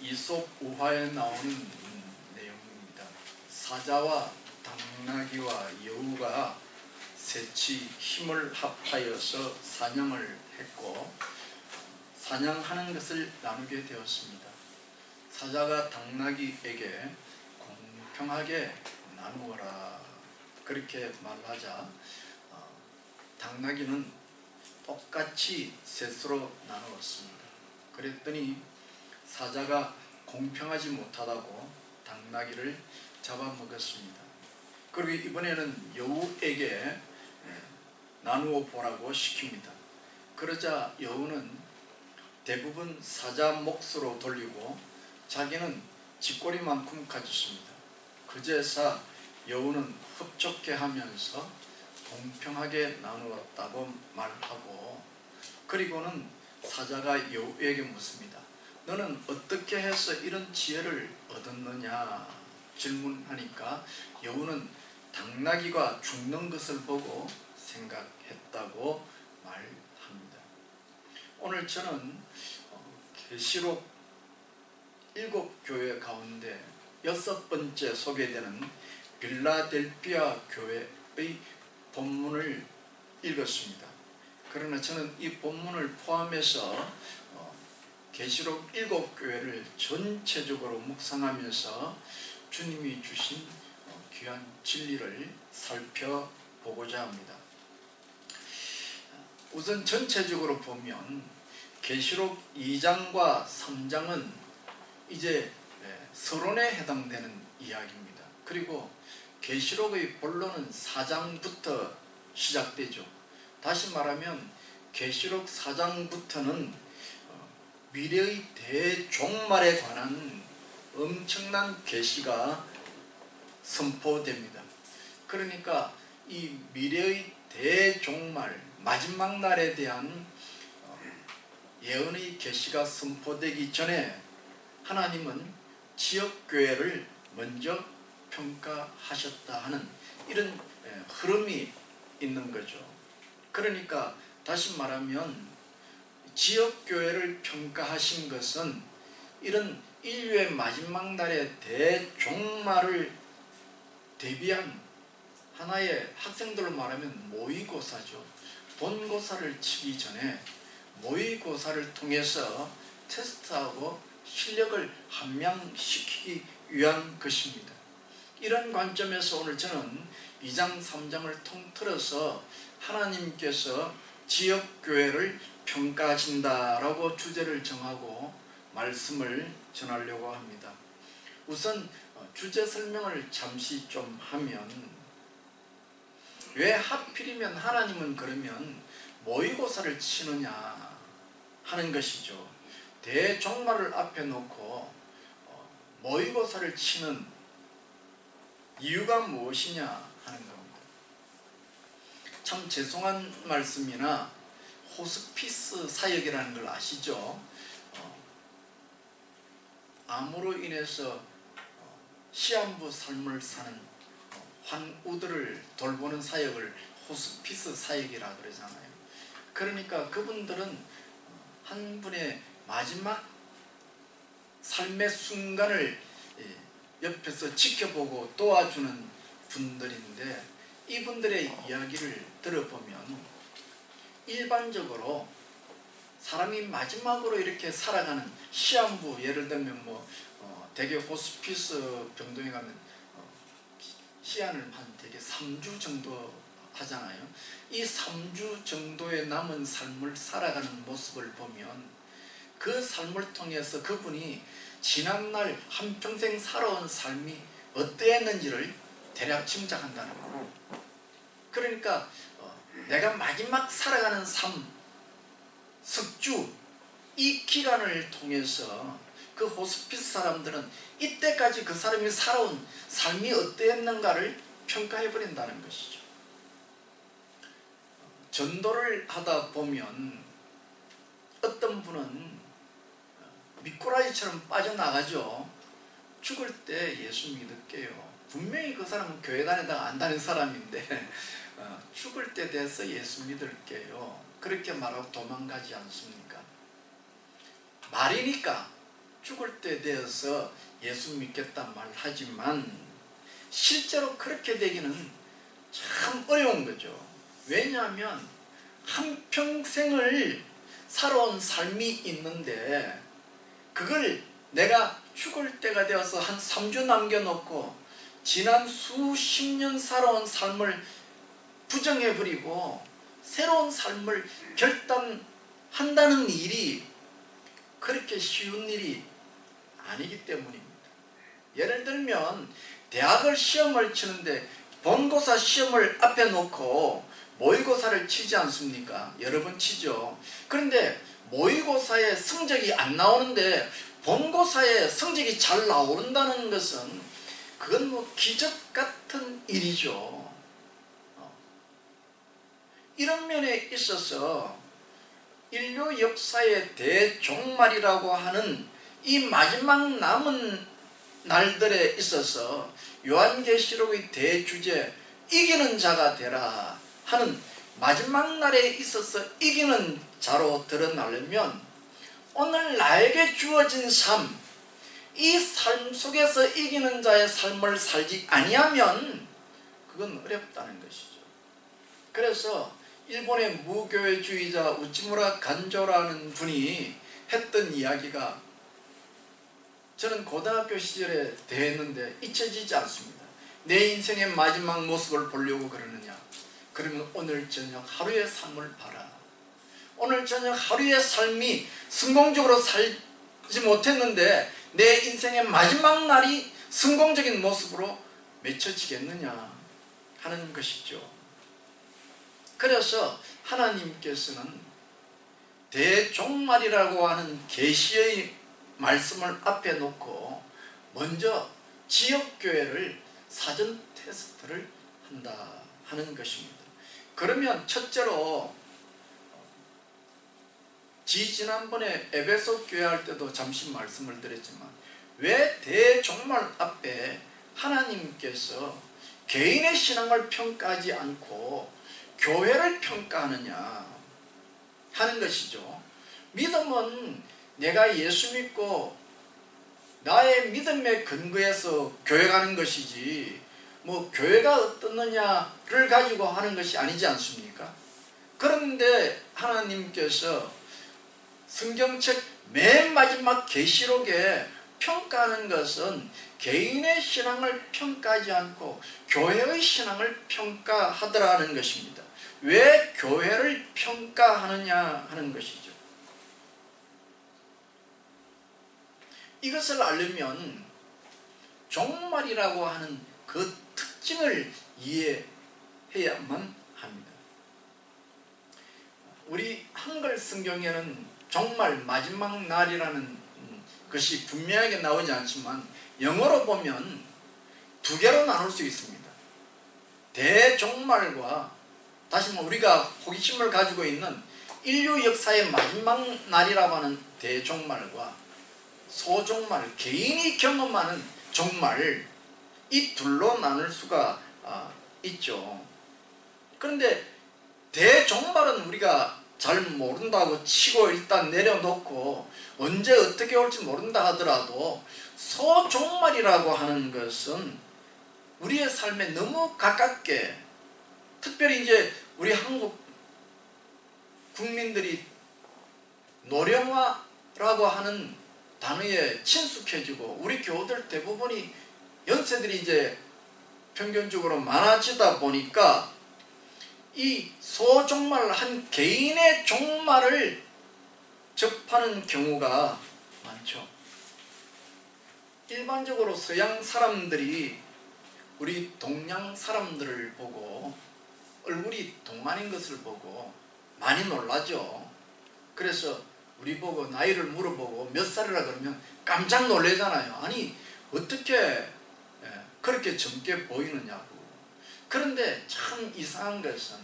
이솝 우화에 나오는 내용입니다. 사자와 당나귀와 여우가 셋이 힘을 합하여서 사냥을 했고 사냥하는 것을 나누게 되었습니다. 사자가 당나귀에게 공평하게 나누어라 그렇게 말하자 당나귀는 똑같이 셋으로 나누었습니다. 그랬더니 사자가 공평하지 못하다고 당나귀를 잡아먹었습니다. 그리고 이번에는 여우에게 나누어 보라고 시킵니다. 그러자 여우는 대부분 사자 몫으로 돌리고 자기는 쥐꼬리만큼 가졌습니다. 그제서 여우는 흡족해 하면서 공평하게 나누었다고 말하고 그리고는 사자가 여우에게 묻습니다. 너는 어떻게 해서 이런 지혜를 얻었느냐 질문하니까 여우는 당나귀가 죽는 것을 보고 생각했다고 말합니다. 오늘 저는 계시록 7교회 가운데 6번째 소개되는 빌라델피아 교회의 본문을 읽었습니다. 그러나 저는 이 본문을 포함해서 계시록 7교회를 전체적으로 묵상하면서 주님이 주신 귀한 진리를 살펴보고자 합니다. 우선 전체적으로 보면 계시록 2장과 3장은 이제 서론에 해당되는 이야기입니다. 그리고 계시록의 본론은 4장부터 시작되죠. 다시 말하면 계시록 4장부터는 미래의 대종말에 관한 엄청난 계시가 선포됩니다. 그러니까 이 미래의 대종말 마지막 날에 대한 예언의 계시가 선포되기 전에 하나님은 지역교회를 먼저 평가하셨다 하는 이런 흐름이 있는 거죠. 그러니까 다시 말하면 지역교회를 평가하신 것은 이런 인류의 마지막 날의 대종말을 대비한 하나의 학생들로 말하면 모의고사죠. 본고사를 치기 전에 모의고사를 통해서 테스트하고 실력을 함양시키기 위한 것입니다. 이런 관점에서 오늘 저는 2장 3장을 통틀어서 하나님께서 지역교회를 평가하신다라고 주제를 정하고 말씀을 전하려고 합니다. 우선 주제 설명을 잠시 좀 하면 왜 하필이면 하나님은 그러면 모의고사를 치느냐 하는 것이죠. 대종말을 앞에 놓고 모의고사를 치는 이유가 무엇이냐 하는 겁니다. 참 죄송한 말씀이나 호스피스 사역이라는 걸 아시죠? 암으로 인해서 시한부 삶을 사는 환우들을 돌보는 사역을 호스피스 사역이라 그러잖아요. 그러니까 그분들은 한 분의 마지막 삶의 순간을 옆에서 지켜보고 도와주는 분들인데 이분들의 이야기를 들어보면 일반적으로 사람이 마지막으로 이렇게 살아가는 시한부 예를 들면 대개 호스피스 병동에 가면 시한을 한 대개 3주 정도 하잖아요. 이 3주 정도의 남은 삶을 살아가는 모습을 보면 그 삶을 통해서 그분이 지난날 한평생 살아온 삶이 어떠했는지를 대략 짐작한다는 거예요. 그러니까 내가 마지막 살아가는 삶, 석주, 이 기간을 통해서 그 호스피스 사람들은 이때까지 그 사람이 살아온 삶이 어떠했는가를 평가해버린다는 것이죠. 전도를 하다 보면 어떤 분은 미꾸라지처럼 빠져나가죠. 죽을 때 예수 믿을게요. 분명히 그 사람은 교회 다니다가 안 다닌 사람인데 죽을 때 돼서 예수 믿을게요. 그렇게 말하고 도망가지 않습니까? 말이니까 죽을 때 되어서 예수 믿겠다 말하지만 실제로 그렇게 되기는 참 어려운 거죠. 왜냐하면 한평생을 살아온 삶이 있는데 그걸 내가 죽을 때가 되어서 한 3주 남겨놓고 지난 수십 년 살아온 삶을 부정해버리고 새로운 삶을 결단한다는 일이 그렇게 쉬운 일이 아니기 때문입니다. 예를 들면 대학을 시험을 치는데 본고사 시험을 앞에 놓고 모의고사를 치지 않습니까? 여러 번 치죠. 그런데 모의고사에 성적이 안 나오는데 본고사에 성적이 잘 나오는다는 것은 그건 뭐 기적 같은 일이죠. 이런 면에 있어서 인류 역사의 대종말이라고 하는 이 마지막 남은 날들에 있어서 요한계시록의 대주제 이기는 자가 되라 하는 마지막 날에 있어서 이기는 자로 드러나려면 오늘 나에게 주어진 삶, 이 삶 속에서 이기는 자의 삶을 살지 아니하면 그건 어렵다는 것이죠. 그래서 일본의 무교회주의자 우치무라 간조라는 분이 했던 이야기가 저는 고등학교 시절에 대했는데 잊혀지지 않습니다. 내 인생의 마지막 모습을 보려고 그러느냐? 그러면 오늘 저녁 하루의 삶을 봐라. 오늘 저녁 하루의 삶이 성공적으로 살지 못했는데 내 인생의 마지막 날이 성공적인 모습으로 맺혀지겠느냐 하는 것이죠. 그래서 하나님께서는 대종말이라고 하는 계시의 말씀을 앞에 놓고 먼저 지역교회를 사전 테스트를 한다 하는 것입니다. 그러면 첫째로 지난번에 에베소 교회 할 때도 잠시 말씀을 드렸지만 왜 대종말 앞에 하나님께서 개인의 신앙을 평가하지 않고 교회를 평가하느냐 하는 것이죠. 믿음은 내가 예수 믿고 나의 믿음의 근거에서 교회 가는 것이지 뭐 교회가 어떻느냐를 가지고 하는 것이 아니지 않습니까? 그런데 하나님께서 성경책 맨 마지막 계시록에 평가하는 것은 개인의 신앙을 평가하지 않고 교회의 신앙을 평가하더라는 것입니다. 왜 교회를 평가하느냐 하는 것이죠. 이것을 알려면 종말이라고 하는 그 특징을 이해해야만 합니다. 우리 한글 성경에는 종말 마지막 날이라는 것이 분명하게 나오지 않지만 영어로 보면 두 개로 나눌 수 있습니다. 대종말과 다시 우리가 호기심을 가지고 있는 인류 역사의 마지막 날이라고 하는 대종말과 소종말, 개인이 경험하는 종말, 이 둘로 나눌 수가 있죠. 그런데 대종말은 우리가 잘 모른다고 치고 일단 내려놓고 언제 어떻게 올지 모른다 하더라도 소종말이라고 하는 것은 우리의 삶에 너무 가깝게, 특별히 이제 우리 한국 국민들이 노령화라고 하는 단어에 친숙해지고 우리 교우들 대부분이 연세들이 이제 평균적으로 많아지다 보니까 이 소종말, 한 개인의 종말을 접하는 경우가 많죠. 일반적으로 서양 사람들이 우리 동양 사람들을 보고 얼굴이 동안인 것을 보고 많이 놀라죠. 그래서 우리 보고 나이를 물어보고 몇 살이라 그러면 깜짝 놀래잖아요. 아니 어떻게 그렇게 젊게 보이느냐고. 그런데 참 이상한 것은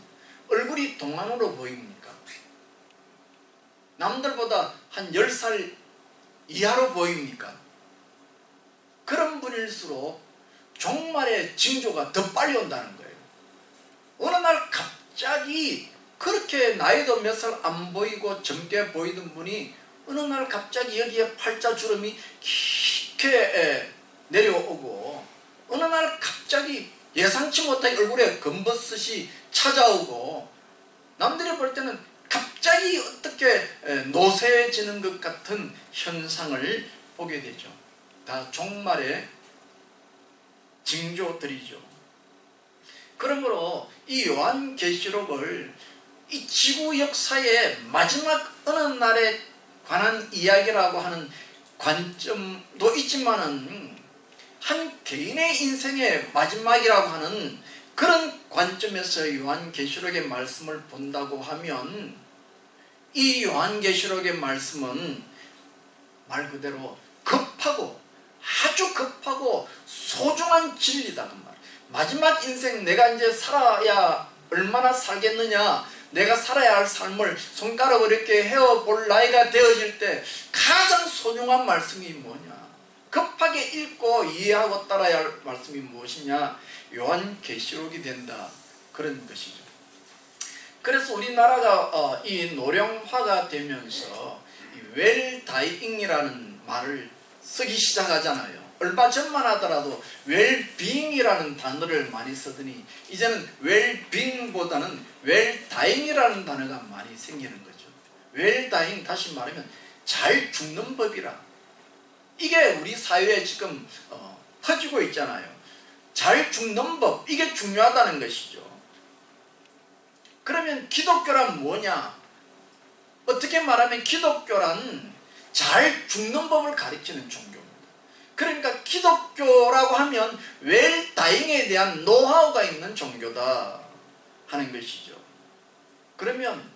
얼굴이 동안으로 보입니까? 남들보다 한 10살 이하로 보입니까? 그런 분일수록 종말의 징조가 더 빨리 온다는 거예요. 어느 날 갑자기 그렇게 나이도 몇 살 안 보이고 젊게 보이던 분이 어느 날 갑자기 여기에 팔자주름이 깊게 내려오고 어느 날 갑자기 예상치 못하게 얼굴에 검버섯이 찾아오고 남들이 볼 때는 갑자기 어떻게 노쇠해지는 것 같은 현상을 보게 되죠. 다 종말의 징조들이죠. 그러므로 이 요한계시록을 이 지구 역사의 마지막 어느 날에 관한 이야기라고 하는 관점도 있지만은 한 개인의 인생의 마지막이라고 하는 그런 관점에서 요한계시록의 말씀을 본다고 하면 이 요한계시록의 말씀은 말 그대로 급하고 아주 급하고 소중한 진리다 그 말. 마지막 인생 내가 이제 살아야 얼마나 살겠느냐, 내가 살아야 할 삶을 손가락으로 이렇게 헤어볼 나이가 되어질 때 가장 소중한 말씀이 뭐냐, 급하게 읽고 이해하고 따라야 할 말씀이 무엇이냐, 요한계시록이 된다, 그런 것이죠. 그래서 우리나라가 이 노령화가 되면서 웰다이잉이라는 말을 쓰기 시작하잖아요. 얼마 전만 하더라도 웰빙이라는 단어를 많이 쓰더니 이제는 웰빙보다는 웰다잉이라는 단어가 많이 생기는 거죠. 웰다잉, 다시 말하면 잘 죽는 법이라. 이게 우리 사회에 지금 퍼지고 있잖아요. 잘 죽는 법, 이게 중요하다는 것이죠. 그러면 기독교란 뭐냐? 어떻게 말하면 기독교란 잘 죽는 법을 가르치는 종교입니다. 그러니까 기독교라고 하면 웰다잉에 대한 노하우가 있는 종교다 하는 것이죠. 그러면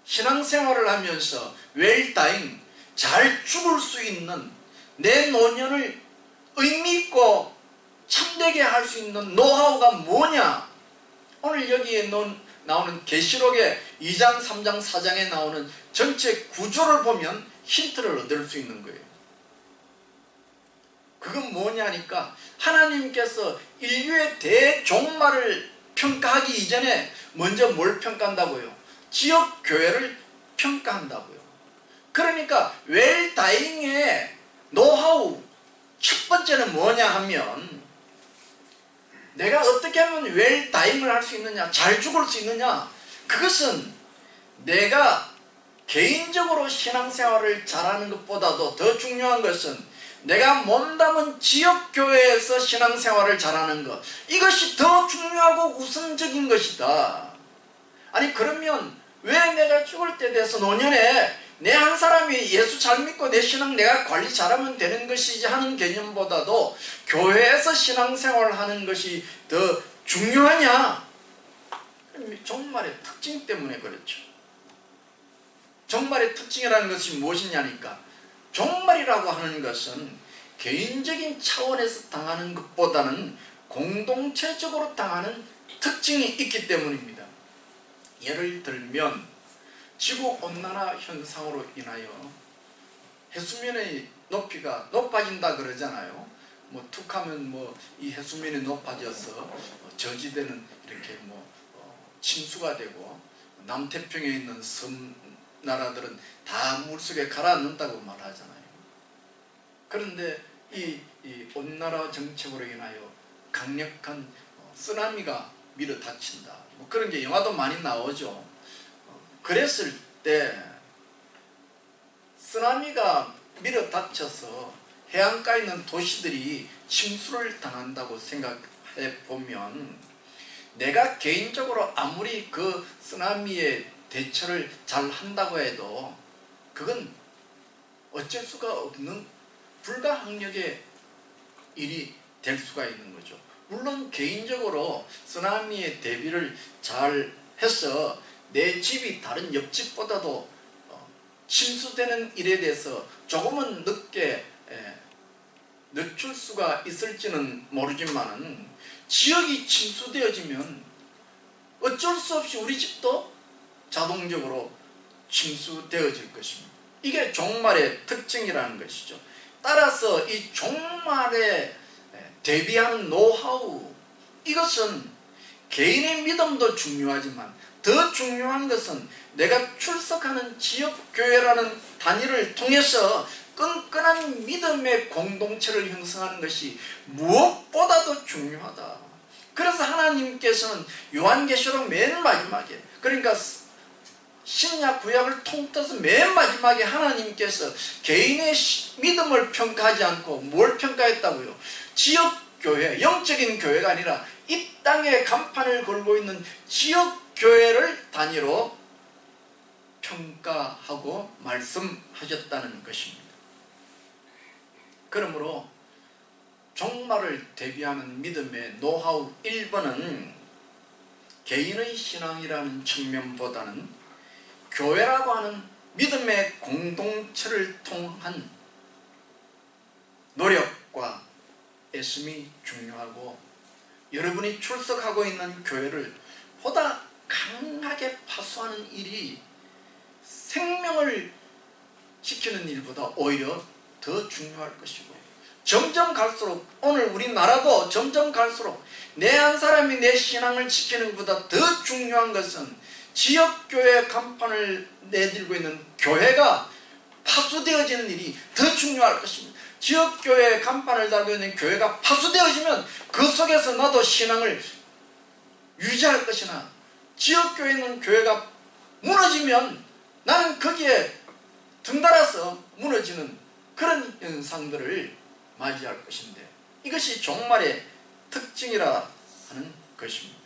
신앙생활을 하면서 웰다잉, 잘 죽을 수 있는, 내 노년을 의미있고 참되게 할 수 있는 노하우가 뭐냐? 오늘 여기에 나오는 계시록의 2장, 3장, 4장에 나오는 전체 구조를 보면 힌트를 얻을 수 있는 거예요. 그건 뭐냐니까 하나님께서 인류의 대종말을 평가하기 이전에 먼저 뭘 평가한다고요? 지역교회를 평가한다고요. 그러니까 웰다잉의 노하우 첫 번째는 뭐냐 하면, 내가 어떻게 하면 웰다잉을 할 수 있느냐, 잘 죽을 수 있느냐, 그것은 내가 개인적으로 신앙생활을 잘하는 것보다도 더 중요한 것은 내가 몸담은 지역교회에서 신앙생활을 잘하는 것, 이것이 더 중요하고 우선적인 것이다. 아니 그러면 왜 내가 죽을 때 돼서 노년에 내 한 사람이 예수 잘 믿고 내 신앙 내가 관리 잘하면 되는 것이지 하는 개념보다도 교회에서 신앙생활을 하는 것이 더 중요하냐? 종말의 특징 때문에 그렇죠. 종말의 특징이라는 것이 무엇이냐니까, 종말이라고 하는 것은 개인적인 차원에서 당하는 것보다는 공동체적으로 당하는 특징이 있기 때문입니다. 예를 들면 지구온난화 현상으로 인하여 해수면의 높이가 높아진다 그러잖아요. 뭐 툭하면 뭐 이 해수면이 높아져서 저지대는 이렇게 침수가 되고 남태평에 있는 섬 나라들은 다 물속에 가라앉는다고 말하잖아요. 그런데 이 온난화 정책으로 인하여 강력한 쓰나미가 밀어 닥친다, 뭐 그런 게 영화도 많이 나오죠. 그랬을 때 쓰나미가 밀어 닥쳐서 해안가에 있는 도시들이 침수를 당한다고 생각해 보면, 내가 개인적으로 아무리 그 쓰나미의 대처를 잘 한다고 해도 그건 어쩔 수가 없는 불가항력의 일이 될 수가 있는 거죠. 물론 개인적으로 쓰나미의 대비를 잘 해서 내 집이 다른 옆집보다도 침수되는 일에 대해서 조금은 늦게 늦출 수가 있을지는 모르지만, 지역이 침수되어지면 어쩔 수 없이 우리 집도 자동적으로 침수되어질 것입니다. 이게 종말의 특징이라는 것이죠. 따라서 이 종말에 대비하는 노하우, 이것은 개인의 믿음도 중요하지만 더 중요한 것은 내가 출석하는 지역교회라는 단위를 통해서 끈끈한 믿음의 공동체를 형성하는 것이 무엇보다도 중요하다. 그래서 하나님께서는 요한계시록 맨 마지막에, 그러니까 신약 구약을 통틀어서 맨 마지막에 하나님께서 개인의 믿음을 평가하지 않고 뭘 평가했다고요? 지역교회, 영적인 교회가 아니라 이 땅에 간판을 걸고 있는 지역교회를 단위로 평가하고 말씀하셨다는 것입니다. 그러므로 종말을 대비하는 믿음의 노하우 1번은 개인의 신앙이라는 측면보다는 교회라고 하는 믿음의 공동체를 통한 노력과 애씀이 중요하고, 여러분이 출석하고 있는 교회를 보다 강하게 파수하는 일이 생명을 지키는 일보다 오히려 더 중요할 것이고, 점점 갈수록, 오늘 우리나라도 점점 갈수록 내 한 사람이 내 신앙을 지키는 것보다 더 중요한 것은 지역교회 간판을 내들고 있는 교회가 파수되어지는 일이 더 중요할 것입니다. 지역교회 간판을 달고 있는 교회가 파수되어지면 그 속에서 나도 신앙을 유지할 것이나, 지역교회에 있는 교회가 무너지면 나는 거기에 등달아서 무너지는 그런 현상들을 맞이할 것인데, 이것이 종말의 특징이라 하는 것입니다.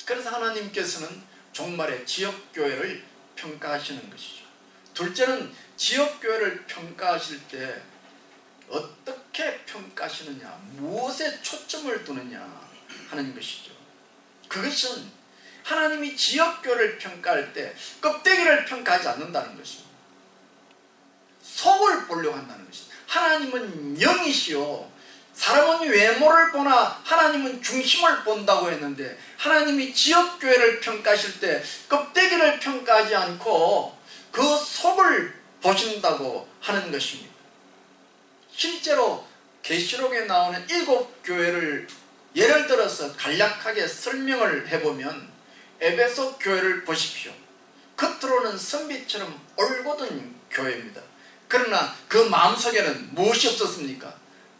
그래서 하나님께서는 종말의 지역교회를 평가하시는 것이죠. 둘째는 지역교회를 평가하실 때 어떻게 평가하시느냐, 무엇에 초점을 두느냐 하는 것이죠. 그것은 하나님이 지역교회를 평가할 때 껍데기를 평가하지 않는다는 것입니다. 속을 보려고 한다는 것입니다. 하나님은 영이시요, 사람은 외모를 보나 하나님은 중심을 본다고 했는데, 하나님이 지역교회를 평가하실 때 껍데기를 평가하지 않고 그 속을 보신다고 하는 것입니다. 실제로 계시록에 나오는 7교회를 예를 들어서 간략하게 설명을 해보면, 에베소 교회를 보십시오. 겉으로는 선비처럼 올곧은 교회입니다. 그러나 그 마음속에는 무엇이 없었습니까?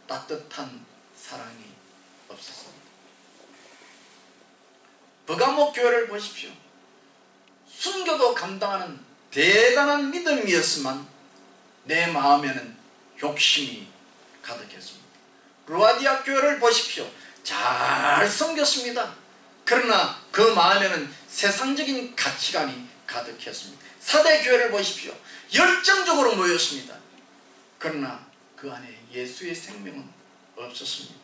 따뜻한 사랑이 없었습니다. 버가모 교회를 보십시오. 순교도 감당하는 대단한 믿음이었지만 내 마음에는 욕심이 가득했습니다. 루아디아 교회를 보십시오. 잘 섬겼습니다. 그러나 그 마음에는 세상적인 가치관이 가득했습니다. 사대 교회를 보십시오. 열정적으로 모였습니다. 그러나 그 안에 예수의 생명은 없었습니다.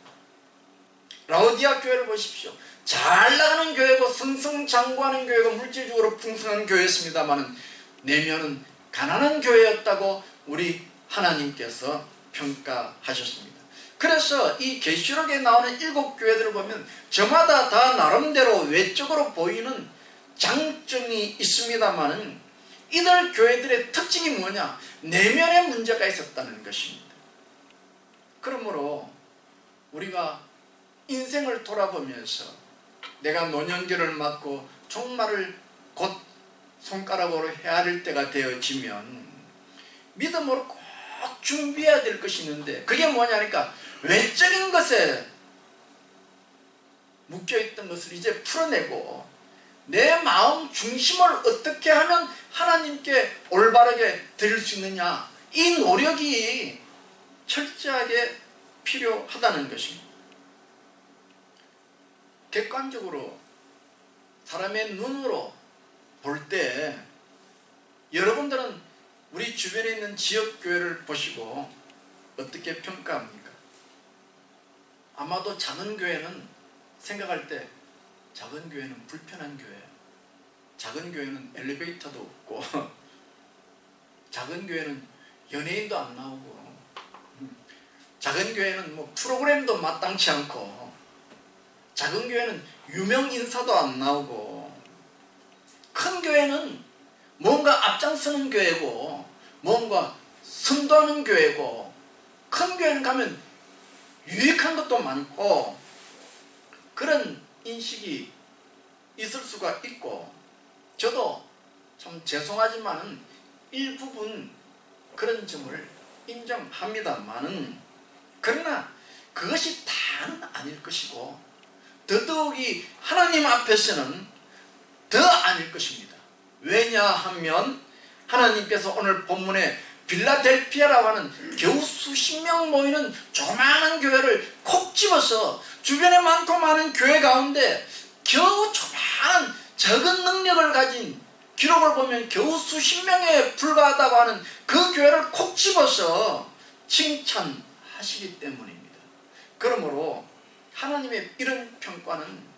라오디아 교회를 보십시오. 잘 나가는 교회고 승승장구하는 교회고 물질적으로 풍성한 교회였습니다만 내면은 가난한 교회였다고 우리 하나님께서 평가하셨습니다. 그래서 이 계시록에 나오는 7교회들을 보면 저마다 다 나름대로 외적으로 보이는 장점이 있습니다만 이들 교회들의 특징이 뭐냐? 내면에 문제가 있었다는 것입니다. 그러므로 우리가 인생을 돌아보면서 내가 노년기를 맞고 종말을 곧 손가락으로 헤아릴 때가 되어지면 믿음으로 꼭 준비해야 될 것이 있는데, 그게 뭐냐니까 외적인 것에 묶여있던 것을 이제 풀어내고 내 마음 중심을 어떻게 하면 하나님께 올바르게 드릴 수 있느냐, 이 노력이 철저하게 필요하다는 것입니다. 객관적으로 사람의 눈으로 볼 때 여러분들은 우리 주변에 있는 지역교회를 보시고 어떻게 평가합니까? 아마도 작은 교회는 생각할 때 작은 교회는 불편한 교회, 작은 교회는 엘리베이터도 없고 작은 교회는 연예인도 안 나오고 작은 교회는 뭐 프로그램도 마땅치 않고 작은 교회는 유명 인사도 안 나오고 큰 교회는 뭔가 앞장서는 교회고 뭔가 선도하는 교회고 큰 교회는 가면 유익한 것도 많고 그런 인식이 있을 수가 있고, 저도 참 죄송하지만 일부분 그런 점을 인정합니다만은, 그러나 그것이 다는 아닐 것이고 더더욱이 하나님 앞에서는 더 아닐 것입니다. 왜냐하면 하나님께서 오늘 본문에 빌라델피아라고 하는 겨우 수십 명 모이는 조그마한 교회를 콕 집어서 주변에 많고 많은 교회 가운데 겨우 조그마한 적은 능력을 가진, 기록을 보면 겨우 수십 명에 불과하다고 하는 그 교회를 콕 집어서 칭찬하시기 때문입니다. 그러므로 하나님의 이런 평가는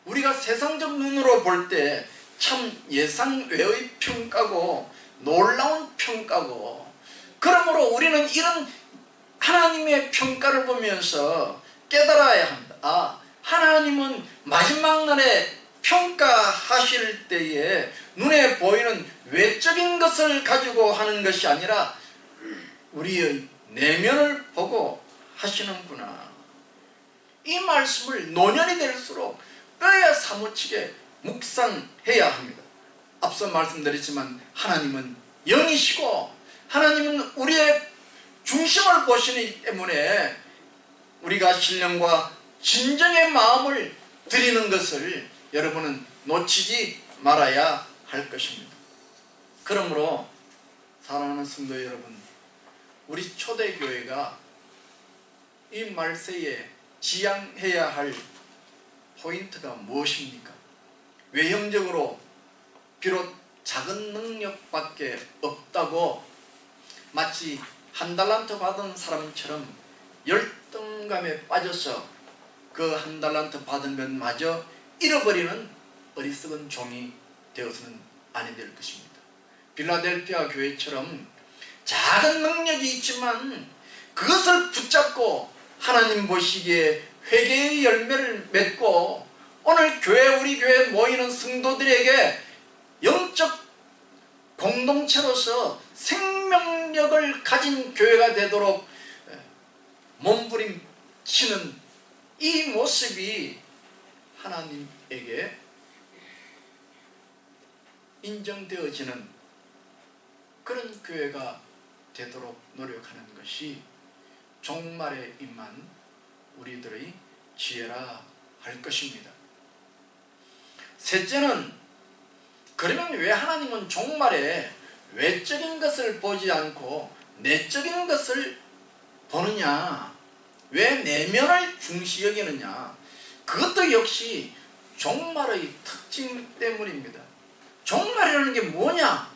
우리가 세상적 눈으로 볼 때 참 예상외의 평가고 놀라운 평가고, 그러므로 우리는 이런 하나님의 평가를 보면서 깨달아야 합니다. 하나님은 마지막 날에 평가하실 때에 눈에 보이는 외적인 것을 가지고 하는 것이 아니라 우리의 내면을 보고 하시는구나. 이 말씀을 노년이 될수록 뼈에 사무치게 묵상해야 합니다. 앞서 말씀드렸지만 하나님은 영이시고 하나님은 우리의 중심을 보시기 때문에 우리가 신령과 진정의 마음을 드리는 것을 여러분은 놓치지 말아야 할 것입니다. 그러므로 사랑하는 성도 여러분, 우리 초대교회가 이 말세에 지향해야 할 포인트가 무엇입니까? 외형적으로 비록 작은 능력밖에 없다고 마치 한 달란트 받은 사람처럼 열등감에 빠져서 그 한 달란트 받은 것마저 잃어버리는 어리석은 종이 되어서는 아니 될 것입니다. 빌라델피아 교회처럼 작은 능력이 있지만 그것을 붙잡고 하나님 보시기에 회개의 열매를 맺고 오늘 교회, 우리 교회에 모이는 성도들에게 영적 공동체로서 생명력을 가진 교회가 되도록 몸부림치는 이 모습이 하나님에게 인정되어지는 그런 교회가 되도록 노력하는 것이 종말에 임한 우리들의 지혜라 할 것입니다. 셋째는, 그러면 왜 하나님은 종말에 외적인 것을 보지 않고 내적인 것을 보느냐? 왜 내면을 중시 여기느냐? 그것도 역시 종말의 특징 때문입니다. 종말이라는 게 뭐냐?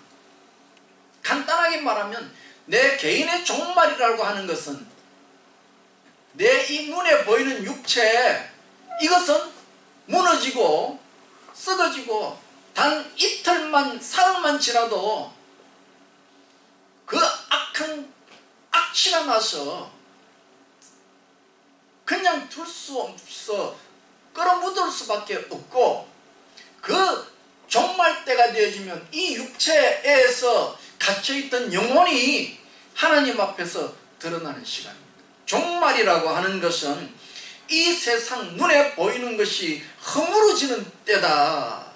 간단하게 말하면 내 개인의 종말이라고 하는 것은 내 이 눈에 보이는 육체, 이것은 무너지고 썩어지고 단 이틀만 사흘만 지나도 그 악한 악취가 나서 그냥 둘 수 없어 끌어묻을 수밖에 없고, 그 종말 때가 되어지면 이 육체에서 갇혀있던 영혼이 하나님 앞에서 드러나는 시간입니다. 종말이라고 하는 것은 이 세상 눈에 보이는 것이 허물어지는 때다.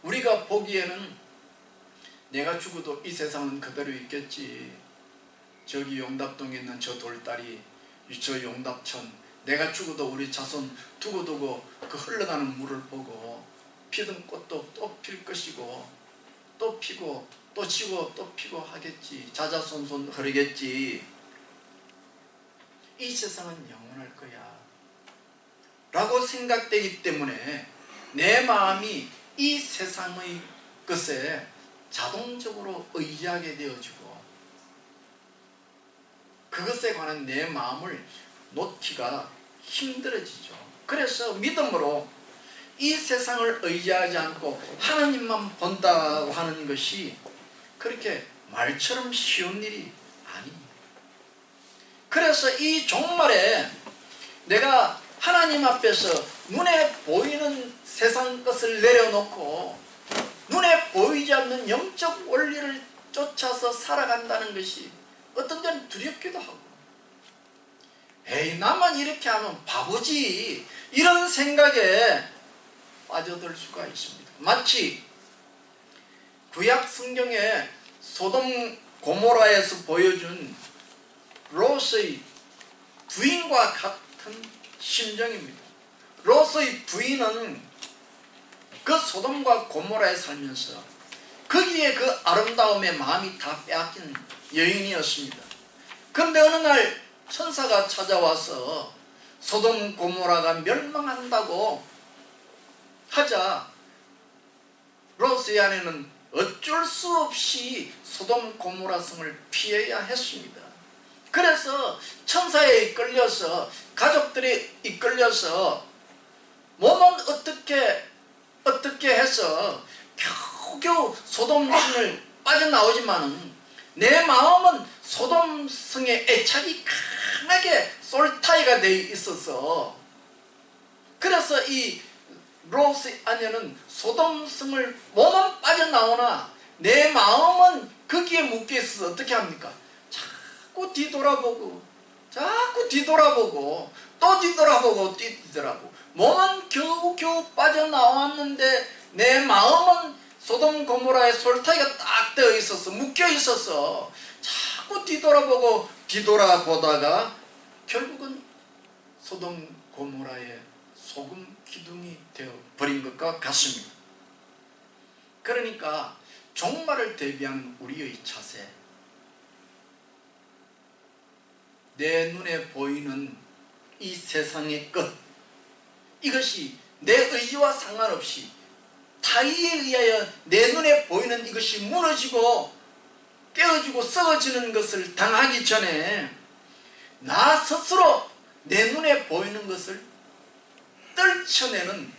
우리가 보기에는 내가 죽어도 이 세상은 그대로 있겠지. 저기 용답동에 있는 저 돌다리, 저 용답천, 내가 죽어도 우리 자손 두고두고 그 흘러가는 물을 보고 피던 꽃도 또 필 것이고 또 피고 또 지고 또 피고 하겠지. 자자손손 흐르겠지. 이 세상은 영원할 거야 라고 생각되기 때문에 내 마음이 이 세상의 것에 자동적으로 의지하게 되어지고 그것에 관한 내 마음을 놓기가 힘들어지죠. 그래서 믿음으로 이 세상을 의지하지 않고 하나님만 본다고 하는 것이 그렇게 말처럼 쉬운 일이 아닙니다. 그래서 이 종말에 내가 하나님 앞에서 눈에 보이는 세상 것을 내려놓고 눈에 보이지 않는 영적 원리를 쫓아서 살아간다는 것이 어떤 때는 두렵기도 하고, 에이 나만 이렇게 하면 바보지, 이런 생각에 빠져들 수가 있습니다. 마치 구약 성경에 소돔 고모라에서 보여준 롯의 부인과 같은 심정입니다. 롯의 부인은 그 소돔과 고모라에 살면서 거기에 그 아름다움에 마음이 다 빼앗긴 여인이었습니다. 그런데 어느 날 천사가 찾아와서 소돔 고모라가 멸망한다고 하자 롯의 아내는 어쩔 수 없이 소돔 고모라 성을 피해야 했습니다. 그래서 천사에 이끌려서 가족들이 이끌려서 몸은 어떻게 해서 겨우겨우 소돔성을 빠져나오지만은 내 마음은 소돔성의 애착이 강하게 솔타이가 되어 있어서 그래서 이 롯의 아내는 소돔성을 몸은 빠져나오나 내 마음은 거기에 묶여 있어서 어떻게 합니까? 자꾸 뒤돌아보고 또 뒤돌아보고 몸은 겨우겨우 빠져나왔는데 내 마음은 소돔 고모라의 솔타이가 딱 되어 있어서 묶여 있어서 자꾸 뒤돌아보다가 결국은 소돔 고모라의 소금 기둥이 되어 버린 것과 같습니다. 그러니까 종말을 대비한 우리의 자세, 내 눈에 보이는 이 세상의 끝, 이것이 내 의지와 상관없이 타의에 의하여 내 눈에 보이는 이것이 무너지고 깨어지고 썩어지는 것을 당하기 전에 나 스스로 내 눈에 보이는 것을 떨쳐내는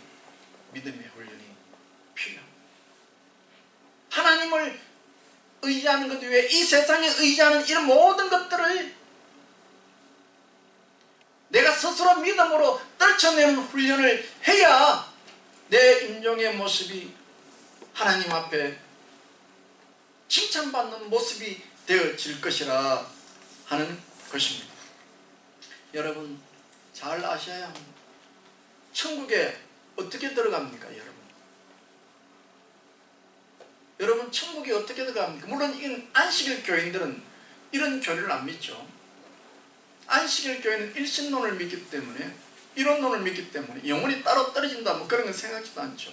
믿음의 훈련이 필요합니다. 하나님을 의지하는 것 외에 이 세상에 의지하는 이런 모든 것들을 내가 스스로 믿음으로 떨쳐내는 훈련을 해야 내 인종의 모습이 하나님 앞에 칭찬받는 모습이 되어질 것이라 하는 것입니다. 여러분 잘 아셔야 합니다. 천국에 어떻게 들어갑니까? 여러분 천국에 어떻게 들어갑니까? 물론 이건 안식일 교인들은 이런 교리를 안 믿죠. 안식일 교회는 일신론을 믿기 때문에 이론론을 믿기 때문에 영혼이 따로 떨어진다 뭐 그런 건 생각지도 않죠.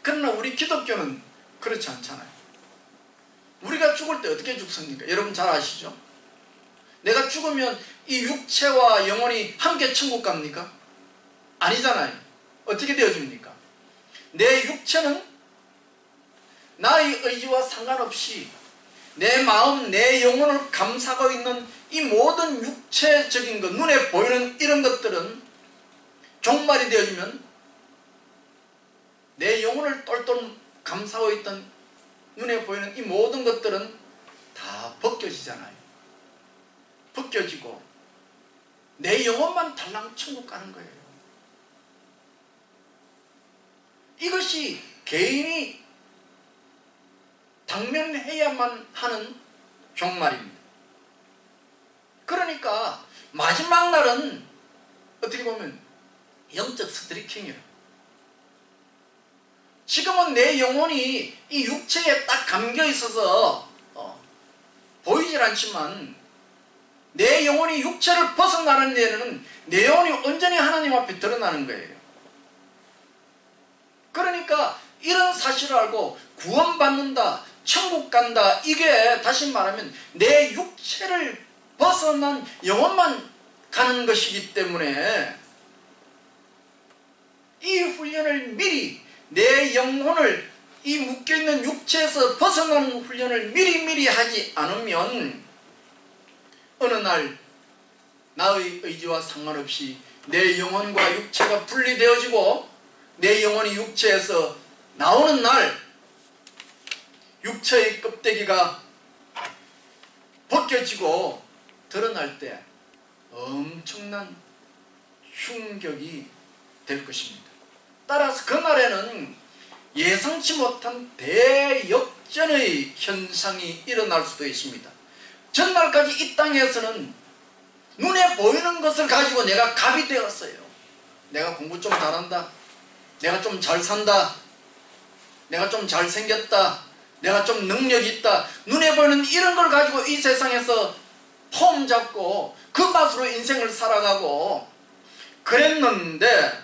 그러나 우리 기독교는 그렇지 않잖아요. 우리가 죽을 때 어떻게 죽습니까? 여러분 잘 아시죠? 내가 죽으면 이 육체와 영혼이 함께 천국 갑니까? 아니잖아요. 어떻게 되어집니까? 내 육체는 나의 의지와 상관없이 내 마음, 내 영혼을 감싸고 있는 이 모든 육체적인 것, 눈에 보이는 이런 것들은 종말이 되어지면 내 영혼을 똘똘 감싸고 있던 눈에 보이는 이 모든 것들은 다 벗겨지잖아요. 벗겨지고 내 영혼만 달랑 천국 가는 거예요. 이것이 개인이 당면해야만 하는 종말입니다. 그러니까 마지막 날은 어떻게 보면 영적 스트리킹이에요. 지금은 내 영혼이 이 육체에 딱 감겨 있어서 보이질 않지만 내 영혼이 육체를 벗어나는 데에는 내 영혼이 온전히 하나님 앞에 드러나는 거예요. 그러니까 이런 사실을 알고 구원받는다, 천국 간다, 이게 다시 말하면 내 육체를 벗어난 영혼만 가는 것이기 때문에 이 훈련을 미리 내 영혼을 이 묶여있는 육체에서 벗어나는 훈련을 미리 하지 않으면 어느 날 나의 의지와 상관없이 내 영혼과 육체가 분리되어지고 내 영혼이 육체에서 나오는 날 육체의 껍데기가 벗겨지고 드러날 때 엄청난 충격이 될 것입니다. 따라서 그날에는 예상치 못한 대역전의 현상이 일어날 수도 있습니다. 전날까지 이 땅에서는 눈에 보이는 것을 가지고 내가 갑이 되었어요. 내가 공부 좀 잘한다, 내가 좀 잘 산다, 내가 좀 잘생겼다, 내가 좀 능력이 있다, 눈에 보이는 이런 걸 가지고 이 세상에서 폼 잡고 그 맛으로 인생을 살아가고 그랬는데,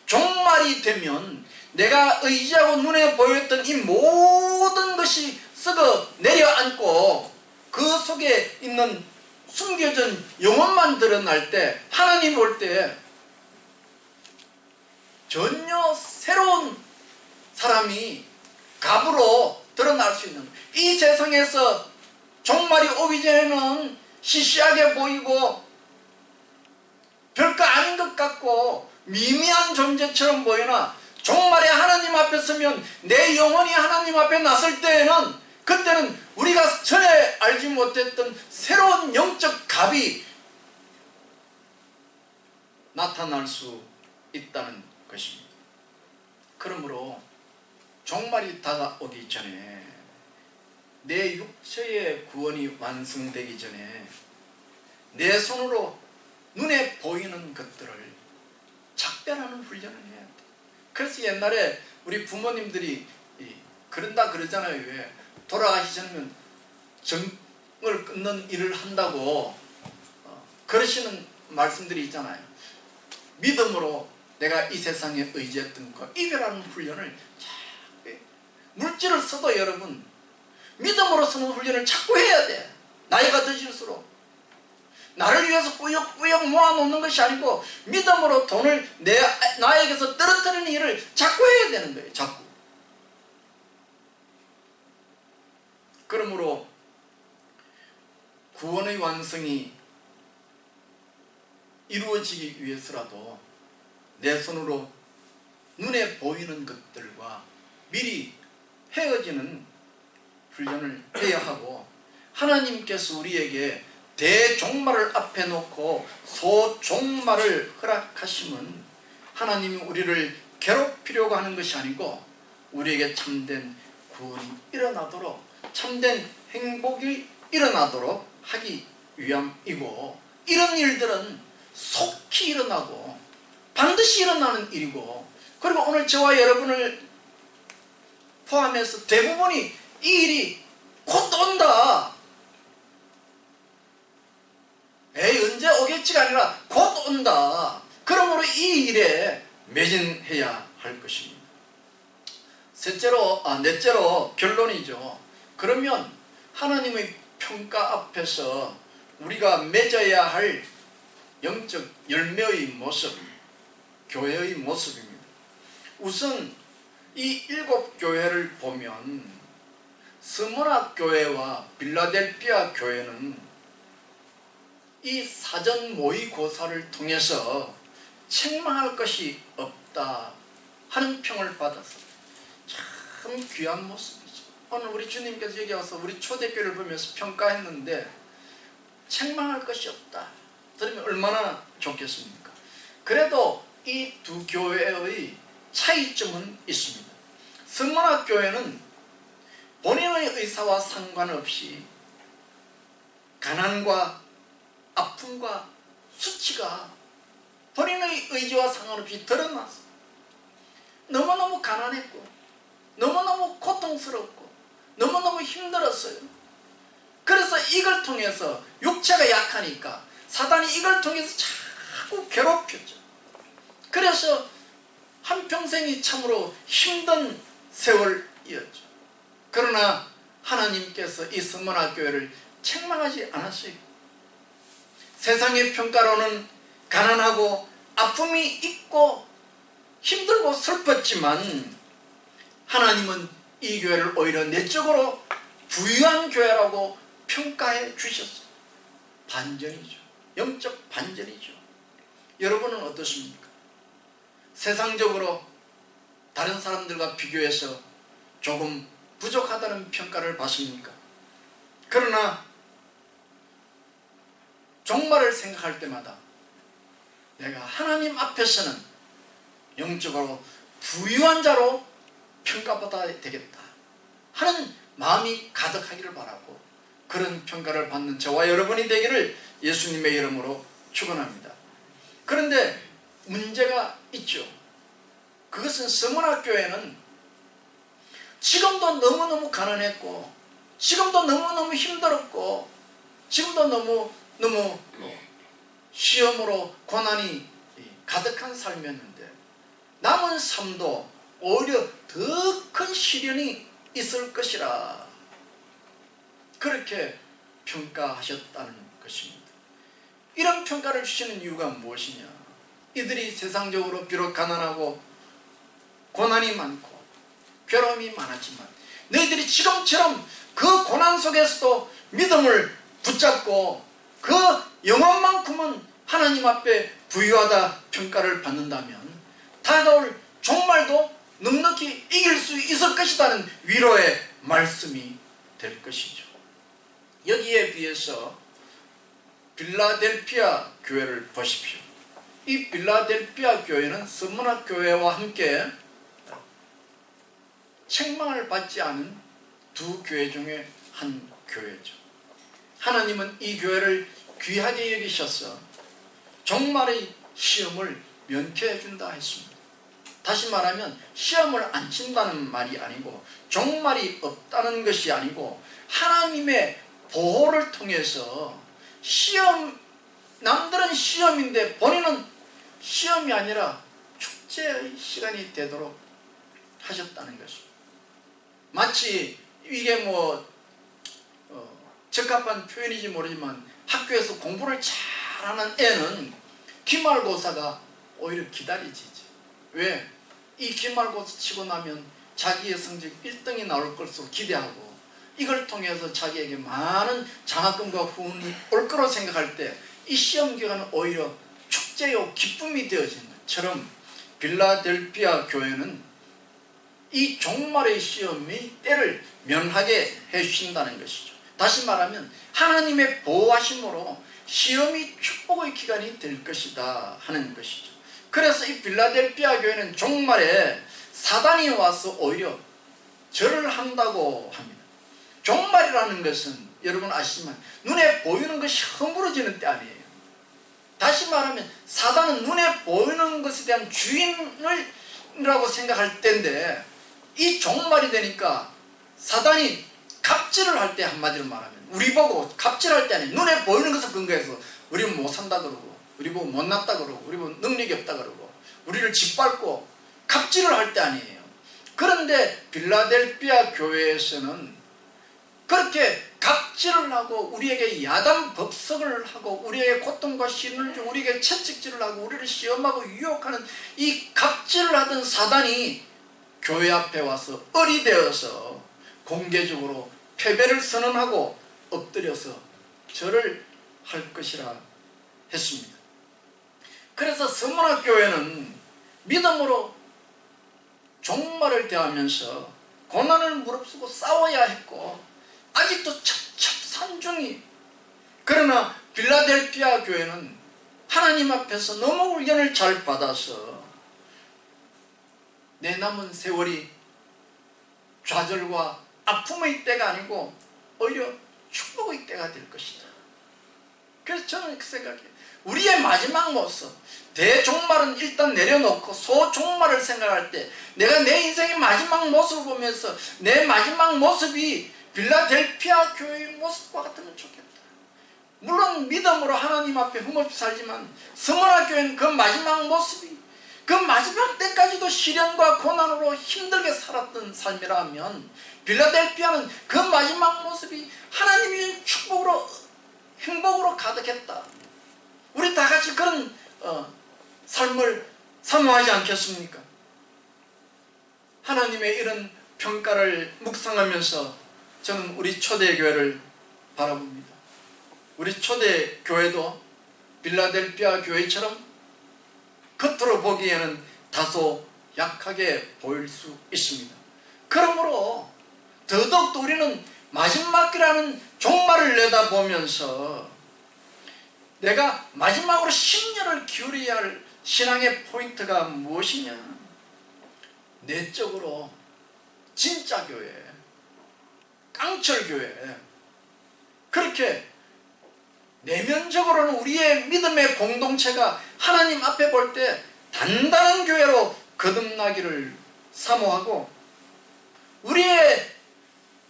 종말이 되면 내가 의지하고 눈에 보였던 이 모든 것이 썩어 내려앉고 그 속에 있는 숨겨진 영혼만 드러날 때, 하나님 볼 때 전혀 새로운 사람이 갑으로 드러날 수 있는, 이 세상에서 종말이 오기 전에는 시시하게 보이고 별거 아닌 것 같고 미미한 존재처럼 보이나, 종말에 하나님 앞에 서면 내 영혼이 하나님 앞에 나설 때에는, 그때는 우리가 전에 알지 못했던 새로운 영적 갑이 나타날 수 있다는 것입니다. 그러므로 종말이 다가오기 전에, 내 육체의 구원이 완성되기 전에 내 손으로 눈에 보이는 것들을 작별하는 훈련을 해야 돼. 그래서 옛날에 우리 부모님들이 그런다 그러잖아요. 왜? 돌아가시 전에는 정을 끊는 일을 한다고 그러시는 말씀들이 있잖아요. 믿음으로 내가 이 세상에 의지했던 것, 이별하는 훈련을 물질을 써도 여러분 믿음으로 쓰는 훈련을 자꾸 해야 돼. 나이가 드실수록 나를 위해서 꾸역꾸역 모아놓는 것이 아니고 믿음으로 돈을 나에게서 떨어뜨리는 일을 자꾸 해야 되는 거예요. 자꾸. 그러므로 구원의 완성이 이루어지기 위해서라도 내 손으로 눈에 보이는 것들과 미리 헤어지는 훈련을 해야 하고, 하나님께서 우리에게 대종말을 앞에 놓고 소종말을 허락하시면 하나님이 우리를 괴롭히려고 하는 것이 아니고 우리에게 참된 구원이 일어나도록, 참된 행복이 일어나도록 하기 위함이고, 이런 일들은 속히 일어나고 반드시 일어나는 일이고, 그리고 오늘 저와 여러분을 포함해서 대부분이 이 일이 곧 온다, 에이 언제 오겠지가 아니라 곧 온다, 그러므로 이 일에 매진해야 할 것입니다. 넷째로 결론이죠. 그러면 하나님의 평가 앞에서 우리가 맺어야 할 영적 열매의 모습, 교회의 모습입니다. 우선 이 7교회를 보면 스무나 교회와 빌라델피아 교회는 이 사전 모의고사를 통해서 책망할 것이 없다 하는 평을 받았어요. 참 귀한 모습이죠. 오늘 우리 주님께서 여기 와서 우리 초대교회를 보면서 평가했는데 책망할 것이 없다 들으면 얼마나 좋겠습니까? 그래도 이 두 교회의 차이점은 있습니다. 스무나 교회는 본인의 의사와 상관없이 가난과 아픔과 수치가 본인의 의지와 상관없이 드러났어. 너무너무 가난했고 너무너무 고통스럽고 너무너무 힘들었어요. 그래서 이걸 통해서, 육체가 약하니까 사단이 이걸 통해서 자꾸 괴롭혔죠. 그래서 한평생이 참으로 힘든 세월이었죠. 그러나 하나님께서 이 스무나 교회를 책망하지 않았어요. 세상의 평가로는 가난하고 아픔이 있고 힘들고 슬펐지만 하나님은 이 교회를 오히려 내적으로 부유한 교회라고 평가해 주셨어요. 반전이죠. 영적 반전이죠. 여러분은 어떻습니까? 세상적으로 다른 사람들과 비교해서 조금 부족하다는 평가를 받습니까? 그러나 종말을 생각할 때마다 내가 하나님 앞에서는 영적으로 부유한 자로 평가받아야 되겠다 하는 마음이 가득하기를 바라고, 그런 평가를 받는 저와 여러분이 되기를 예수님의 이름으로 축원합니다. 그런데 문제가 있죠. 그것은 스무나 교회는 지금도 너무너무 가난했고, 지금도 너무너무 힘들었고, 지금도 너무너무 시험으로 고난이 가득한 삶이었는데, 남은 삶도 오히려 더 큰 시련이 있을 것이라 그렇게 평가하셨다는 것입니다. 이런 평가를 주시는 이유가 무엇이냐? 이들이 세상적으로 비록 가난하고 고난이 많고 괴로움이 많았지만 너희들이 지금처럼 그 고난 속에서도 믿음을 붙잡고 그 영혼만큼은 하나님 앞에 부유하다 평가를 받는다면 다가올 종말도 넉넉히 이길 수 있을 것이라는 위로의 말씀이 될 것이죠. 여기에 비해서 빌라델피아 교회를 보십시오. 이 빌라델피아 교회는 스무나 교회와 함께 책망을 받지 않은 두 교회 중에 한 교회죠. 하나님은 이 교회를 귀하게 여기셔서 종말의 시험을 면케해 준다 했습니다. 다시 말하면 시험을 안 친다는 말이 아니고 종말이 없다는 것이 아니고 하나님의 보호를 통해서 시험, 남들은 시험인데 본인은 시험이 아니라 축제의 시간이 되도록 하셨다는 것입니다. 마치 이게 적합한 표현인지 모르지만 학교에서 공부를 잘하는 애는 기말고사가 오히려 기다리지죠. 왜? 이 기말고사 치고 나면 자기의 성적 1등이 나올 것으로 기대하고 이걸 통해서 자기에게 많은 장학금과 후원이 올 거로 생각할 때 이 시험 기간은 오히려 축제요 기쁨이 되어지는 것처럼 빌라델피아 교회는 이 종말의 시험의 때를 면하게 해주신다는 것이죠. 다시 말하면 하나님의 보호하심으로 시험이 축복의 기간이 될 것이다 하는 것이죠. 그래서 이 빌라델피아 교회는 종말에 사단이 와서 오히려 절을 한다고 합니다. 종말이라는 것은 여러분 아시지만 눈에 보이는 것이 허물어지는 때 아니에요. 다시 말하면 사단은 눈에 보이는 것에 대한 주인이라고 생각할 때인데 이 종말이 되니까 사단이 갑질을 할 때, 한마디로 말하면 우리 보고 갑질할 때 아니에요. 눈에 보이는 것을 근거해서 우리 못 산다 그러고 우리 보고 못났다 그러고 우리 보고 능력이 없다 그러고 우리를 짓밟고 갑질을 할 때 아니에요. 그런데 빌라델피아 교회에서는 그렇게 갑질을 하고 우리에게 야단 법석을 하고 우리에게 고통과 시련을 주고 우리에게 채찍질을 하고 우리를 시험하고 유혹하는 이 갑질을 하던 사단이 교회 앞에 와서 을이 되어서 공개적으로 패배를 선언하고 엎드려서 절을 할 것이라 했습니다. 그래서 스무나 교회는 믿음으로 종말을 대하면서 고난을 무릅쓰고 싸워야 했고 아직도 첩첩산중이, 그러나 빌라델피아 교회는 하나님 앞에서 너무 훈련을 잘 받아서 내 남은 세월이 좌절과 아픔의 때가 아니고 오히려 축복의 때가 될 것이다. 그래서 저는 그 생각해요. 우리의 마지막 모습, 대종말은 일단 내려놓고 소종말을 생각할 때 내가 내 인생의 마지막 모습을 보면서 내 마지막 모습이 빌라델피아 교회의 모습과 같으면 좋겠다. 물론 믿음으로 하나님 앞에 흠없이 살지만 스무나 교회는 그 마지막 모습이 그 마지막 때까지도 시련과 고난으로 힘들게 살았던 삶이라면 빌라델피아는 그 마지막 모습이 하나님의 축복으로 행복으로 가득했다. 우리 다 같이 그런 삶을 사모하지 않겠습니까? 하나님의 이런 평가를 묵상하면서 저는 우리 초대교회를 바라봅니다. 우리 초대교회도 빌라델피아 교회처럼 겉으로 보기에는 다소 약하게 보일 수 있습니다. 그러므로 더더욱 우리는 마지막이라는 종말을 내다보면서 내가 마지막으로 심려를 기울여야 할 신앙의 포인트가 무엇이냐? 내적으로 진짜 교회, 깡철교회, 그렇게 내면적으로는 우리의 믿음의 공동체가 하나님 앞에 볼 때 단단한 교회로 거듭나기를 사모하고 우리의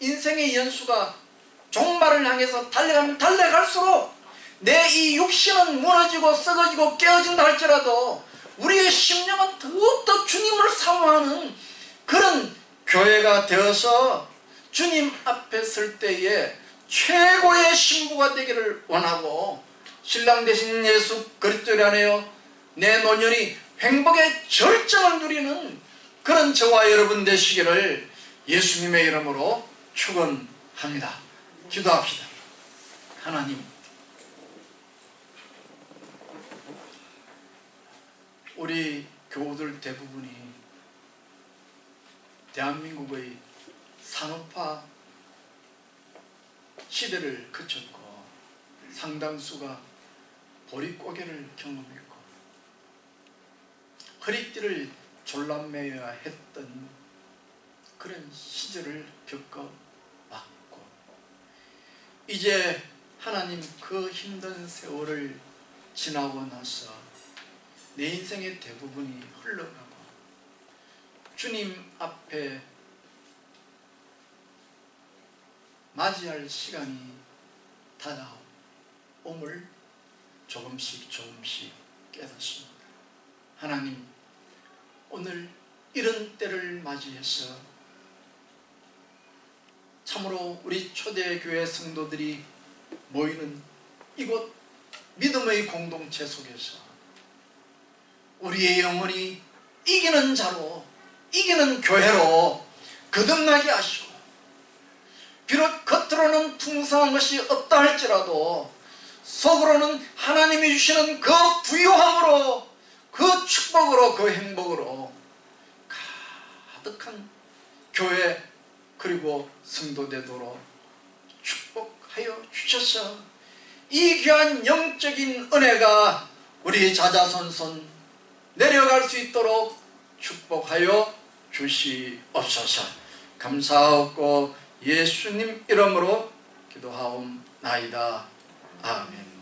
인생의 연수가 종말을 향해서 달려가면 달려갈수록 내 이 육신은 무너지고 썩어지고 깨어진다 할지라도 우리의 심령은 더욱더 주님을 사모하는 그런 교회가 되어서 주님 앞에 설 때에 최고의 신부가 되기를 원하고, 신랑 되신 예수 그리스도 안에요 내 노년이 행복의 절정을 누리는 그런 저와 여러분 되시기를 예수님의 이름으로 축원합니다. 기도합시다. 하나님, 우리 교우들 대부분이 대한민국의 산업화 시대를 거쳤고 상당수가 보릿고개를 경험했고 허리띠를 졸라매야 했던 그런 시절을 겪어왔고, 이제 하나님 그 힘든 세월을 지나고 나서 내 인생의 대부분이 흘러가고 주님 앞에 맞이할 시간이 다가옴을 조금씩 깨닫습니다. 하나님, 오늘 이런 때를 맞이해서 참으로 우리 초대교회 성도들이 모이는 이곳 믿음의 공동체 속에서 우리의 영혼이 이기는 자로, 이기는 교회로 거듭나게 하시고, 비록 겉으로는 풍성한 것이 없다 할지라도 속으로는 하나님이 주시는 그 부유함으로, 그 축복으로, 그 행복으로 가득한 교회 그리고 성도 되도록 축복하여 주셔서 이 귀한 영적인 은혜가 우리 자자손손 내려갈 수 있도록 축복하여 주시옵소서. 감사하고 예수님 이름으로 기도하옵나이다. 아멘.